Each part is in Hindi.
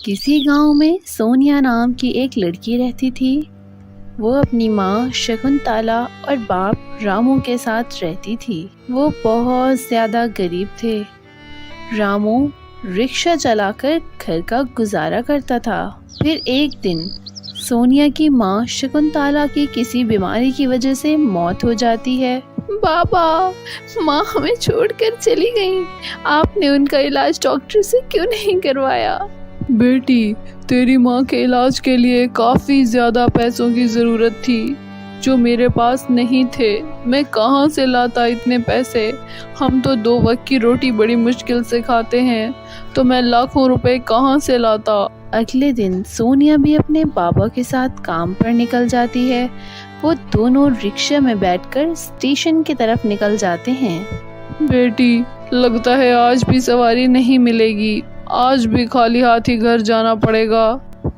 किसी गांव में सोनिया नाम की एक लड़की रहती थी। वो अपनी माँ शकुंतला और बाप रामू के साथ रहती थी। वो बहुत ज़्यादा गरीब थे। रामू रिक्शा चलाकर घर का गुजारा करता था। फिर एक दिन सोनिया की माँ शकुंतला की किसी बीमारी की वजह से मौत हो जाती है। बाबा, माँ हमें छोड़कर चली गई। आपने उनका इलाज डॉक्टर से क्यों नहीं करवाया? बेटी, तेरी माँ के इलाज के लिए काफी ज्यादा पैसों की जरूरत थी जो मेरे पास नहीं थे। मैं कहाँ से लाता इतने पैसे? हम तो 2 वक्त की रोटी बड़ी मुश्किल से खाते हैं, तो मैं लाखों रुपए कहाँ से लाता। अगले दिन सोनिया भी अपने बाबा के साथ काम पर निकल जाती है। वो दोनों रिक्शा में बैठकर स्टेशन की तरफ निकल जाते हैं। बेटी, लगता है आज भी सवारी नहीं मिलेगी। आज भी खाली हाथ ही घर जाना पड़ेगा।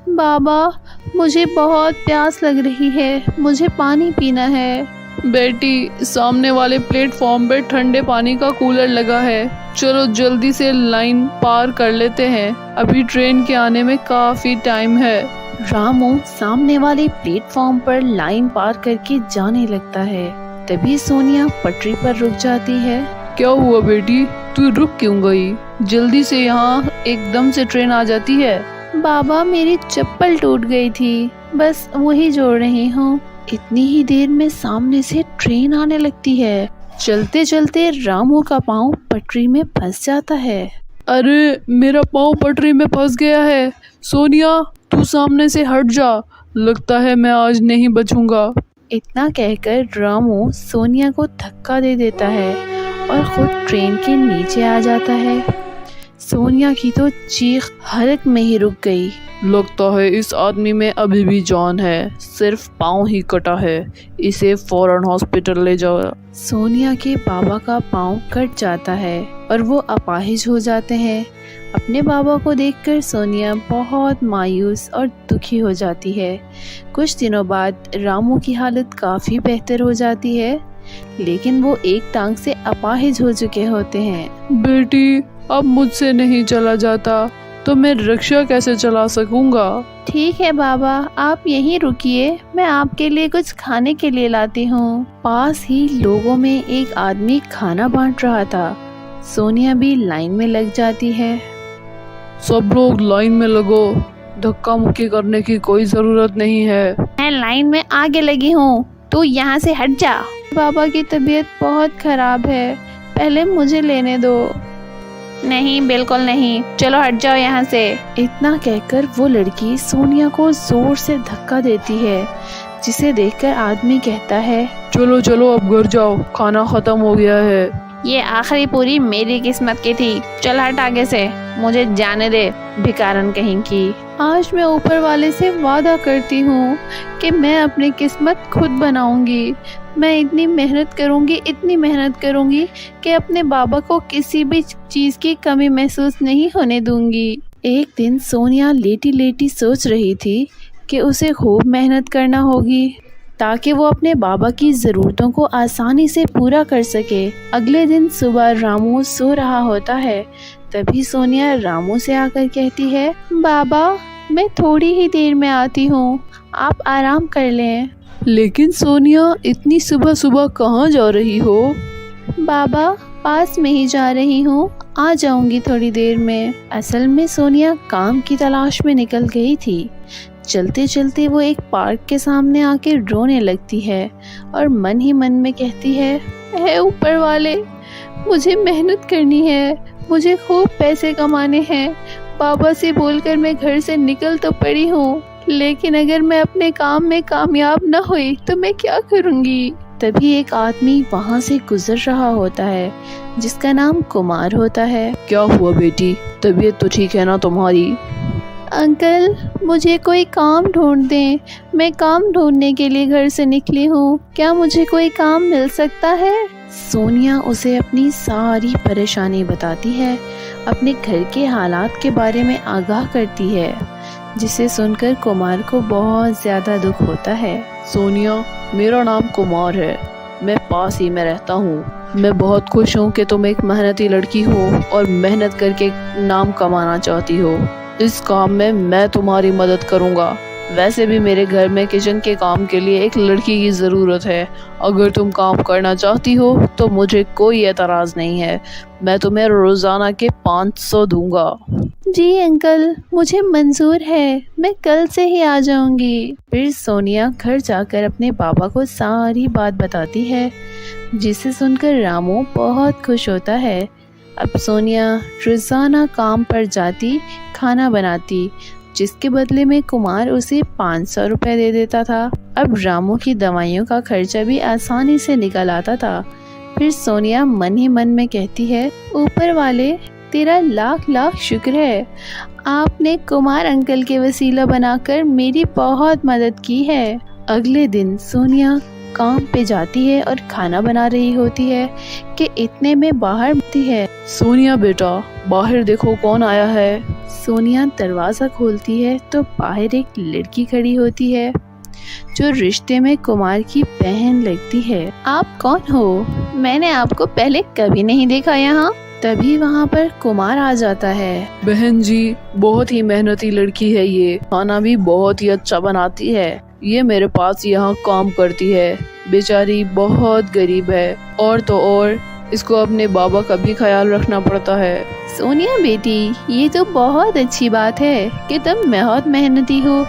बाबा, मुझे बहुत प्यास लग रही है, मुझे पानी पीना है। बेटी, सामने वाले प्लेटफॉर्म पे ठंडे पानी का कूलर लगा है। चलो जल्दी से लाइन पार कर लेते हैं, अभी ट्रेन के आने में काफी टाइम है। रामू सामने वाले प्लेटफॉर्म पर लाइन पार करके जाने लगता है। तभी सोनिया पटरी पर रुक जाती है। क्या हुआ बेटी, तू रुक क्यों गई? जल्दी से यहाँ एकदम से ट्रेन आ जाती है। बाबा, मेरी चप्पल टूट गई थी, बस वही जोड़ रही हूँ। इतनी ही देर में सामने से ट्रेन आने लगती है। चलते चलते रामू का पाँव पटरी में फंस जाता है। अरे, मेरा पाँव पटरी में फंस गया है। सोनिया, तू सामने से हट जा, लगता है मैं आज नहीं बचूंगा। इतना कहकर रामू सोनिया को धक्का दे देता है और खुद ट्रेन के नीचे आ जाता है। सोनिया की तो चीख हलक में ही रुक गई। लगता है इस आदमी में अभी भी जान है, सिर्फ पाँव ही कटा है। इसे फौरन हॉस्पिटल ले जाओ। सोनिया के बाबा का पाँव कट जाता है और वो अपाहिज हो जाते हैं। अपने बाबा को देखकर सोनिया बहुत मायूस और दुखी हो जाती है। कुछ दिनों बाद रामू की हालत काफ़ी बेहतर हो जाती है, लेकिन वो एक टांग से अपाहिज हो चुके होते हैं। बेटी, अब मुझसे नहीं चला जाता तो मैं रिक्शा कैसे चला सकूंगा? ठीक है बाबा, आप यहीं रुकिए, मैं आपके लिए कुछ खाने के लिए लाती हूँ। पास ही लोगों में एक आदमी खाना बांट रहा था। सोनिया भी लाइन में लग जाती है। सब लोग लाइन में लगो, धक्का मुक्की करने की कोई जरूरत नहीं है। मैं लाइन में आगे लगी हूँ, तू यहाँ से हट जा। बाबा की तबीयत बहुत खराब है, पहले मुझे लेने दो। नहीं, बिल्कुल नहीं, चलो हट जाओ यहाँ से। इतना कहकर वो लड़की सोनिया को जोर से धक्का देती है, जिसे देखकर आदमी कहता है, चलो चलो अब घर जाओ, खाना खत्म हो गया है। ये आखिरी पूरी मेरी किस्मत की थी, चल हट आगे से, मुझे जाने दे, भिखारन कहीं की। आज मैं ऊपर वाले से वादा करती हूँ कि मैं अपनी किस्मत खुद बनाऊंगी। मैं इतनी मेहनत करूंगी कि अपने बाबा को किसी भी चीज़ की कमी महसूस नहीं होने दूंगी। एक दिन सोनिया लेटी लेटी सोच रही थी कि उसे खूब मेहनत करना होगी ताकि वो अपने बाबा की ज़रूरतों को आसानी से पूरा कर सके। अगले दिन सुबह रामू सो रहा होता है। तभी सोनिया रामू से आकर कहती है, बाबा, मैं थोड़ी ही देर में आती हूँ, आप आराम कर लें। लेकिन सोनिया, इतनी सुबह सुबह कहाँ जा रही हो? बाबा, पास में ही जा रही हूँ, आ जाऊंगी थोड़ी देर में। असल में सोनिया काम की तलाश में निकल गई थी। चलते चलते वो एक पार्क के सामने आके रोने लगती है और मन ही मन में कहती है, ऐ ऊपर वाले, मुझे मेहनत करनी है, मुझे खूब पैसे कमाने हैं। बाबा से बोलकर मैं घर से निकल तो पड़ी हूँ, लेकिन अगर मैं अपने काम में कामयाब न हुई तो मैं क्या करूँगी? तभी एक आदमी वहाँ से गुजर रहा होता है, जिसका नाम कुमार होता है। क्या हुआ बेटी, तबीयत तो ठीक है ना तुम्हारी? अंकल, मुझे कोई काम ढूंढ दें, मैं काम ढूंढने के लिए घर से निकली हूँ, क्या मुझे कोई काम मिल सकता है? सोनिया उसे अपनी सारी परेशानी बताती है, अपने घर के हालात के बारे में आगाह करती है, जिसे सुनकर कुमार को बहुत ज़्यादा दुख होता है। सोनिया, मेरा नाम कुमार है, मैं पास ही में रहता हूँ। मैं बहुत खुश हूँ कि तुम एक मेहनती लड़की हो और मेहनत करके नाम कमाना चाहती हो। इस काम में मैं तुम्हारी मदद करूँगा। वैसे भी मेरे घर में किचन के काम के लिए एक लड़की की ज़रूरत है। अगर तुम काम करना चाहती हो तो मुझे कोई एतराज़ नहीं है। मैं तुम्हें रोज़ाना के 500 दूंगा। जी अंकल, मुझे मंजूर है, मैं कल से ही आ जाऊंगी। फिर सोनिया घर जाकर अपने पापा को सारी बात बताती है, जिसे सुनकर रामू बहुत खुश होता है। अब सोनिया रोज़ाना काम पर जाती, खाना बनाती, जिसके बदले में कुमार उसे 500 रुपए दे देता था। अब रामू की दवाइयों का खर्चा भी आसानी से निकल आता था। फिर सोनिया मन ही मन में कहती है, ऊपर वाले तेरा लाख लाख शुक्र है, आपने कुमार अंकल के वसीला बनाकर मेरी बहुत मदद की है। अगले दिन सोनिया काम पे जाती है और खाना बना रही होती है कि इतने में बाहर आती है। सोनिया बेटा, बाहर देखो कौन आया है। सोनिया दरवाजा खोलती है तो बाहर एक लड़की खड़ी होती है, जो रिश्ते में कुमार की बहन लगती है। आप कौन हो? मैंने आपको पहले कभी नहीं देखा यहाँ। तभी वहाँ पर कुमार आ जाता है। बहन जी, बहुत ही मेहनती लड़की है ये, खाना भी बहुत ही अच्छा बनाती है। ये मेरे पास यहाँ काम करती है। बेचारी बहुत गरीब है, और तो और इसको अपने बाबा का भी ख्याल रखना पड़ता है। सोनिया बेटी, ये तो बहुत अच्छी बात है कि तुम बहुत मेहनती हो,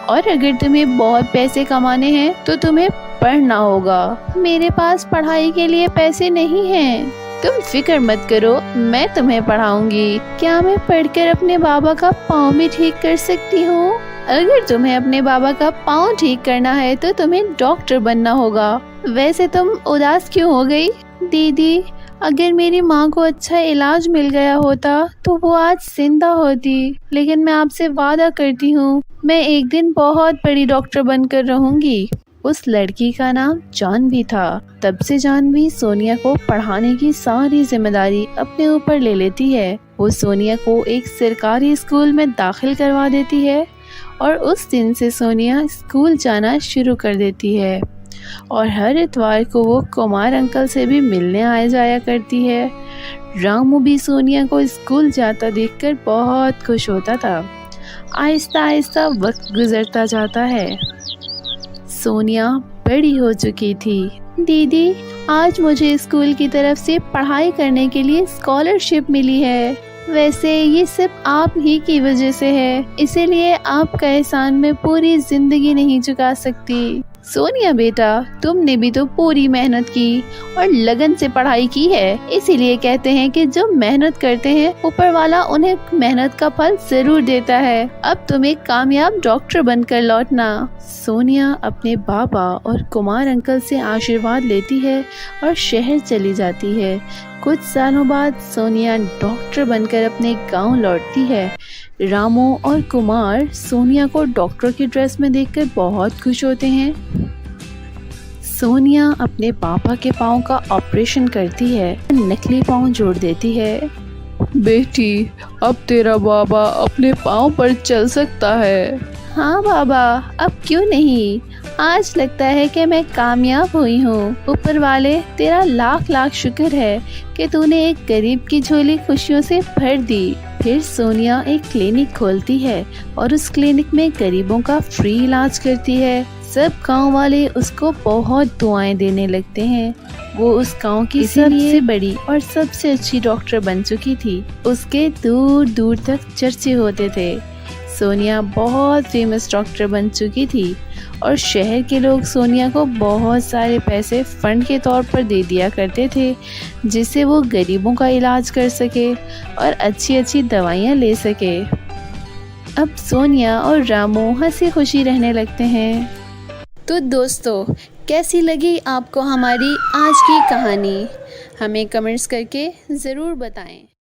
और अगर तुम्हें बहुत पैसे कमाने हैं तो तुम्हें पढ़ना होगा। मेरे पास पढ़ाई के लिए पैसे नहीं हैं। तुम फिक्र मत करो, मैं तुम्हें पढ़ाऊंगी। क्या मैं पढ़कर अपने बाबा का पाँव भी ठीक कर सकती हूँ? अगर तुम्हें अपने बाबा का पाँव ठीक करना है तो तुम्हें डॉक्टर बनना होगा। वैसे तुम उदास क्यों हो गई? दीदी, अगर मेरी माँ को अच्छा इलाज मिल गया होता तो वो आज जिंदा होती। लेकिन मैं आपसे वादा करती हूँ, मैं एक दिन बहुत बड़ी डॉक्टर बनकर रहूंगी। उस लड़की का नाम जानवी था। तब से जानवी सोनिया को पढ़ाने की सारी जिम्मेदारी अपने ऊपर ले लेती है। वो सोनिया को एक सरकारी स्कूल में दाखिल करवा देती है, और उस दिन से सोनिया स्कूल जाना शुरू कर देती है, और हर इतवार को वो कुमार अंकल से भी मिलने आया जाया करती है। रामू भी सोनिया को स्कूल जाता देखकर बहुत खुश होता था। आहिस्ता आहिस्ता वक्त गुजरता जाता है। सोनिया बड़ी हो चुकी थी। दीदी, आज मुझे स्कूल की तरफ से पढ़ाई करने के लिए स्कॉलरशिप मिली है। वैसे ये सब आप ही की वजह से है, इसीलिए आपका एहसान मैं पूरी जिंदगी नहीं चुका सकती। सोनिया बेटा, तुमने भी तो पूरी मेहनत की और लगन से पढ़ाई की है। इसीलिए कहते हैं कि जो मेहनत करते हैं ऊपर वाला उन्हें मेहनत का फल जरूर देता है। अब तुम एक कामयाब डॉक्टर बनकर लौटना। सोनिया अपने बाबा और कुमार अंकल से आशीर्वाद लेती है और शहर चली जाती है। कुछ सालों बाद सोनिया डॉक्टर बनकर अपने गांव लौटती है। रामू और कुमार सोनिया को डॉक्टर की ड्रेस में देखकर बहुत खुश होते हैं। सोनिया अपने पापा के पाँव का ऑपरेशन करती है, नकली पाँव जोड़ देती है। बेटी, अब तेरा बाबा अपने पाँव पर चल सकता है। हाँ बाबा, अब क्यों नहीं। आज लगता है कि मैं कामयाब हुई हूँ। ऊपर वाले तेरा लाख लाख शुक्र है कि तूने एक गरीब की झोली खुशियों से भर दी। फिर सोनिया एक क्लिनिक खोलती है और उस क्लिनिक में गरीबों का फ्री इलाज करती है। सब गांव वाले उसको बहुत दुआएं देने लगते हैं। वो उस गांव की सबसे बड़ी और सबसे अच्छी डॉक्टर बन चुकी थी। उसके दूर दूर तक चर्चे होते थे। सोनिया बहुत फेमस डॉक्टर बन चुकी थी और शहर के लोग सोनिया को बहुत सारे पैसे फंड के तौर पर दे दिया करते थे, जिससे वो गरीबों का इलाज कर सके और अच्छी अच्छी दवाइयाँ ले सके। अब सोनिया और रामू हंसी खुशी रहने लगते हैं। तो दोस्तों, कैसी लगी आपको हमारी आज की कहानी? हमें कमेंट्स करके ज़रूर बताएं।